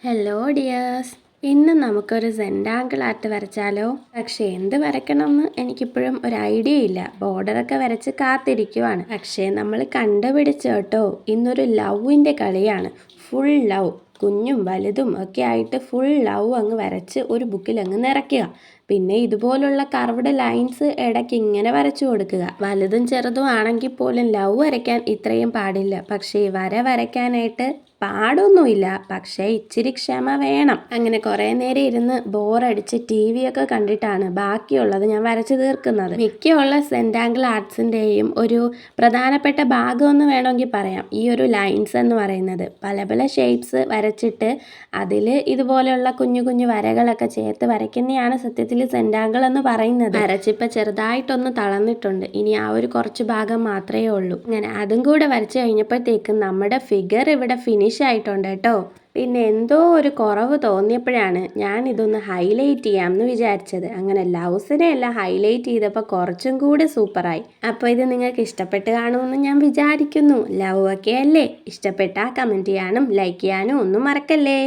Hello dears, ഇന്ന് നമുക്കൊരു സെൻറ്റാങ്കിൾ art വരച്ചാലോ? പക്ഷേ എന്ത് വരയ്ക്കണമെന്ന് എനിക്കിപ്പോഴും ഒരു ഐഡിയ ഇല്ല. ബോർഡറൊക്കെ വരച്ച് കാത്തിരിക്കുവാണ്. പക്ഷേ നമ്മൾ കണ്ടുപിടിച്ചു കേട്ടോ, ഇന്നൊരു ലവിൻ്റെ കളിയാണ്. ഫുൾ ലവ്, കുഞ്ഞും വലുതും ഒക്കെ ആയിട്ട് ഫുൾ ലവ് അങ്ങ് വരച്ച് ഒരു ബുക്കിൽ അങ്ങ് നിറയ്ക്കുക. പിന്നെ ഇതുപോലുള്ള കർവ്ഡ് ലൈൻസ് ഇടയ്ക്ക് ഇങ്ങനെ വരച്ചു കൊടുക്കുക. വലുതും ചെറുതും ആണെങ്കിൽ പോലും ലവ് വരയ്ക്കാൻ ഇത്രയും പാടില്ല. പക്ഷേ വര വരയ്ക്കാനായിട്ട് പാടൊന്നുമില്ല, പക്ഷേ ഇച്ചിരി ക്ഷമ വേണം. അങ്ങനെ കുറേ നേരം ഇരുന്ന് ബോറടിച്ച് TV ഒക്കെ കണ്ടിട്ടാണ് ബാക്കിയുള്ളത് ഞാൻ വരച്ചു തീർക്കുന്നത്. മിക്കുള്ള സെൻറ്റാങ്കിൾ ആർട്സിൻ്റെയും ഒരു പ്രധാനപ്പെട്ട ഭാഗമെന്ന് വേണമെങ്കിൽ പറയാം ഈ ഒരു ലൈൻസ് എന്ന് പറയുന്നത്. പല പല ഷേപ്സ് വരച്ചിട്ട് അതിൽ ഇതുപോലെയുള്ള കുഞ്ഞു കുഞ്ഞു വരകളൊക്കെ ചേർത്ത് വരയ്ക്കുന്നതാണ് സത്യത്തിൽ സെൻറ്റാങ്കിൾ എന്ന് പറയുന്നത്. വരച്ചിപ്പോൾ ചെറുതായിട്ടൊന്ന് തളർന്നിട്ടുണ്ട്. ഇനി ആ ഒരു കുറച്ച് ഭാഗം മാത്രമേ ഉള്ളൂ. അങ്ങനെ അതും കൂടെ വരച്ച് കഴിഞ്ഞപ്പോഴത്തേക്കും നമ്മുടെ ഫിഗർ ഇവിടെ ഫിനിഷ് ആയിട്ടുണ്ട് കേട്ടോ. പിന്നെ എന്തോ ഒരു കുറവ് തോന്നിയപ്പോഴാണ് ഞാൻ ഇതൊന്ന് ഹൈലൈറ്റ് ചെയ്യാമെന്ന് വിചാരിച്ചത്. അങ്ങനെ ലൗസിനെ എല്ലാം ഹൈലൈറ്റ് ചെയ്തപ്പോൾ കുറച്ചും കൂടി സൂപ്പറായി. അപ്പോൾ ഇത് നിങ്ങൾക്ക് ഇഷ്ടപ്പെട്ട് കാണുമെന്ന് ഞാൻ വിചാരിക്കുന്നു. ലവ് ഒക്കെ അല്ലേ? ഇഷ്ടപ്പെട്ടാൽ കമൻറ്റ് ചെയ്യാനും ലൈക്ക് ചെയ്യാനും ഒന്നും മറക്കല്ലേ.